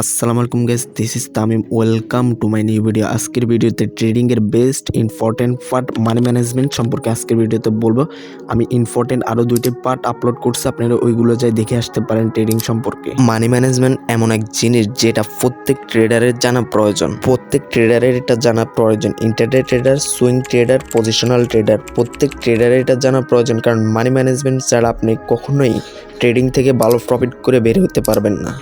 আসসালামু আলাইকুম guys, this is Tamim. Welcome to my new video. আজকের ভিডিওতে ট্রেডিংয়ের best important part money management সম্পর্কে আজকের ভিডিওতে বলবো। আমি ইম্পর্টেন্ট আরও দুইটি পার্ট আপলোড করছি, আপনারা ওইগুলো যাই দেখে আসতে পারেন ট্রেডিং সম্পর্কে। মানি ম্যানেজমেন্ট এমন এক জিনিস যেটা প্রত্যেক ট্রেডারের জানা প্রয়োজন। এটা জানা প্রয়োজন। Intraday trader, swing trader, positional trader, প্রত্যেক ট্রেডারের এটা জানা প্রয়োজন, কারণ মানি ম্যানেজমেন্ট ছাড়া আপনি কখনোই ট্রেডিং থেকে ভালো প্রফিট করে বের হতে পারবেন না।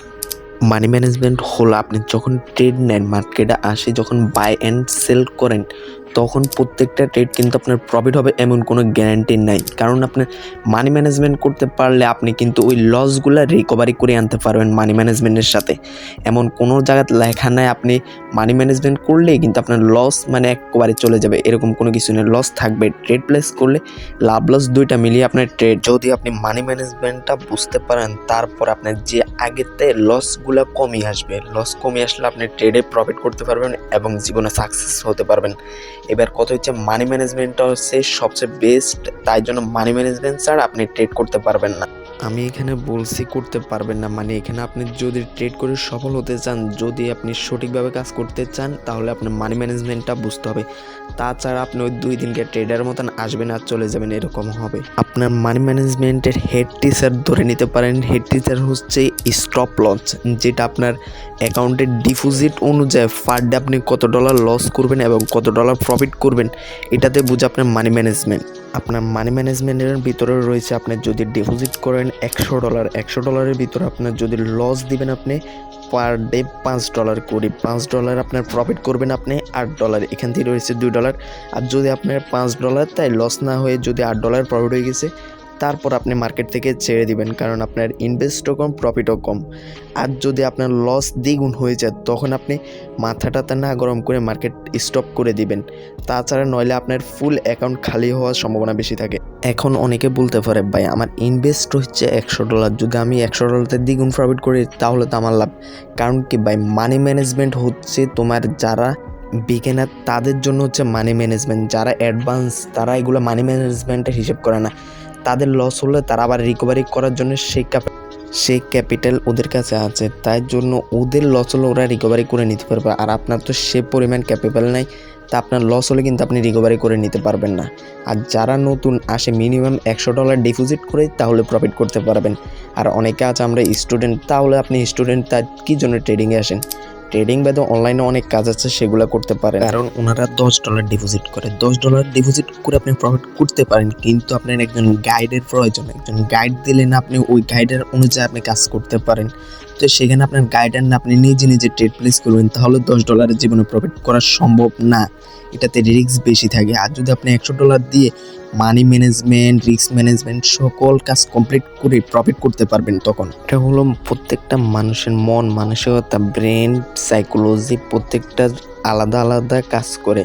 মানি ম্যানেজমেন্ট হলো আপনি যখন ট্রেড নেন, মার্কেটে আসে যখন বাই অ্যান্ড সেল করেন, তখন প্রত্যেকটা ট্রেড কিন্তু আপনার প্রফিট হবে এমন কোনো গ্যারান্টি নাই। কারণ আপনার মানি ম্যানেজমেন্ট করতে পারলে আপনি কিন্তু ওই লসগুলো রিকভারি করে আনতে পারবেন মানি ম্যানেজমেন্টের সাথে। এমন কোনো জায়গায় লেখা নাই আপনি মানি ম্যানেজমেন্ট করলেই কিন্তু আপনার লস মানে একবারে চলে যাবে, এরকম কোনো কিছু নেই। লস থাকবে। ট্রেড প্লেস করলে লাভ লস দুইটা মিলিয়ে আপনার ট্রেড, যদি আপনি মানি ম্যানেজমেন্টটা বুঝতে পারেন, তারপর আপনার যে আগেতে লসগুলো কমিয়ে আসবে, লস কমিয়ে আসলে আপনি ট্রেডে প্রফিট করতে পারবেন এবং জীবনে সাকসেস হতে পারবেন। এবার কথা হচ্ছে মানি ম্যানেজমেন্টটা হচ্ছে সবচেয়ে বেস্ট, তাই জন্য মানি ম্যানেজমেন্ট ছাড়া আপনি ট্রেড করতে পারবেন না। আমি এখানে বলছি করতে পারবেন না, মানে এখানে আপনি যদি ট্রেড করে সফল হতে চান, যদি আপনি সঠিকভাবে কাজ করতে চান, তাহলে আপনার মানি ম্যানেজমেন্টটা বুঝতে হবে। তাছাড়া আপনি ওই 2 দিনকে ট্রেডার মতন আসবেন আর চলে যাবেন, এরকম হবে। আপনার মানি ম্যানেজমেন্টের হেড টিচার ধরে নিতে পারেন। হেড টিচার হচ্ছে স্টপ লস, যেটা আপনার অ্যাকাউন্টের ডিপোজিট অনুযায়ী পার ডে আপনি কত ডলার লস করবেন এবং কত ডলার প্রফিট করবেন, এটাতে বুঝে আপনার মানি ম্যানেজমেন্ট। আপনার মানি ম্যানেজমেন্টের ভিতরে রয়েছে আপনি যদি ডিপোজিট করেন $100, $100 ভিতরে আপনার যদি লস দিবেন আপনি পার ডে $5 করে, $5 আপনার প্রফিট করবেন আপনি $8, এখান থেকে রয়েছে $2। আর যদি আপনার $5 তাই লস না হয়ে যদি $8 প্রফিট হয়ে গেছে, তারপর আপনি মার্কেট থেকে ছেড়ে দিবেন, কারণ আপনার ইনভেস্টও কম, প্রফিটও কম। আর যদি আপনার লস দ্বিগুণ হয়ে যায়, তখন আপনি মাথাটা না গরম করে মার্কেট স্টপ করে দিবেন। তাছাড়া নইলে আপনার ফুল অ্যাকাউন্ট খালি হওয়ার সম্ভাবনা বেশি থাকে। এখন অনেকে বলতে পারে, ভাই আমার ইনভেস্ট হচ্ছে $100, যদি আমি $100 দ্বিগুণ প্রফিট করি তাহলে তো আমার লাভ। কারণ কি ভাই, মানি ম্যানেজমেন্ট হচ্ছে তোমার যারা বিগিনার তাদের জন্য হচ্ছে মানি ম্যানেজমেন্ট। যারা অ্যাডভান্স তারা এগুলো মানি ম্যানেজমেন্টের হিসেব করে না। তাদের লস হলে তারা আবার রিকভারি করার জন্য সেই ক্যাপিটাল ওদের কাছে আছে, তাই জন্য ওদের লস হলে ওরা রিকভারি করে নিতে পারবে। আর আপনার তো সে পরিমাণ ক্যাপিটাল নাই, তা আপনার লস হলে কিন্তু আপনি রিকভারি করে নিতে পারবেন না। আর যারা নতুন আসে মিনিমাম $100 ডিপোজিট করে তাহলে প্রফিট করতে পারবেন। আর অনেকে আছে আমরা স্টুডেন্ট, তাহলে আপনি স্টুডেন্ট, তার কী জন্য ট্রেডিংয়ে আসেন? ট্রেডিং বাদে অনলাইনে অনেক কাজ আছে, সেগুলো করতে পারেন। কারণ ওনারা $10 ডিপোজিট করে, $10 ডিপোজিট করে আপনি প্রফিট করতে পারেন, কিন্তু আপনার একজন গাইডের প্রয়োজন। একজন গাইড দিলে না আপনি ওই গাইডের অনুযায়ী আপনি কাজ করতে পারেন। তো সেখানে আপনার গাইডার না আপনি নিজে নিজে ট্রেড প্লেস করবেন, তাহলে $10 জীবনে প্রফিট করা সম্ভব না, এটাতে রিস্ক বেশি থাকে। আর যদি আপনি $100 দিয়ে মানি ম্যানেজমেন্ট, রিস্ক ম্যানেজমেন্ট সকল কাজ কমপ্লিট করে প্রফিট করতে পারবেন, তখন এটা হলো প্রত্যেকটা মানুষের মন মানসিকতা, ব্রেন, সাইকোলজি প্রত্যেকটা আলাদা আলাদা কাজ করে।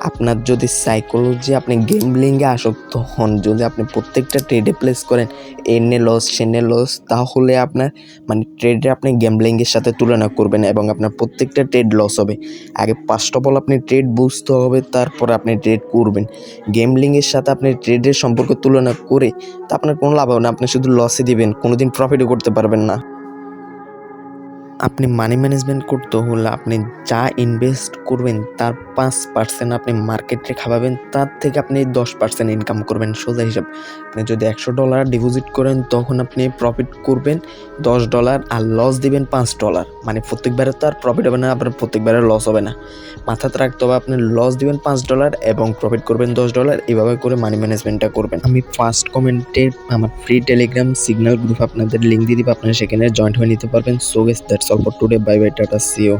আপনার যদি সাইকোলজি, আপনি গেমলিংয়ে আসক্ত হন, যদি আপনি প্রত্যেকটা ট্রেডে প্লেস করেন এনে লস সেনে লস, তাহলে আপনার মানে ট্রেডে আপনি গেমলিংয়ের সাথে তুলনা করবেন এবং আপনার প্রত্যেকটা ট্রেড লস হবে। আগে ফার্স্ট অফ অল আপনি ট্রেড বুঝতে হবে, তারপরে আপনি ট্রেড করবেন। গেমলিংয়ের সাথে আপনি ট্রেডের সম্পর্ক তুলনা করে তা আপনার কোনো লাভ হবে না, আপনি শুধু লসে দিবেন, কোনোদিন প্রফিটও করতে পারবেন না। আপনি মানি ম্যানেজমেন্ট করতে হলে আপনি যা ইনভেস্ট করবেন তার 5% আপনি মার্কেটে খাওয়াবেন, তার থেকে আপনি 10% ইনকাম করবেন। সোজা হিসাব, আপনি যদি $100 ডিপোজিট করেন, তখন আপনি প্রফিট করবেন $10 আর লস দিবেন $5। মানে প্রত্যেকবারে তো আর প্রফিট হবে না, আপনার প্রত্যেকবারে লস হবে না। মাথাতে রাখতে হবে আপনি লস দিবেন $5 এবং প্রফিট করবেন $10, এভাবে করে মানি ম্যানেজমেন্টটা করবেন। আমি ফার্স্ট কমেন্টে আমার ফ্রি টেলিগ্রাম সিগন্যাল গ্রুপ আপনাদের লিঙ্ক দিয়ে দিব, আপনারা সেখানে জয়েন্ট হয়ে নিতে পারবেন। So guys, that's all for today. Bye bye, tata, see you.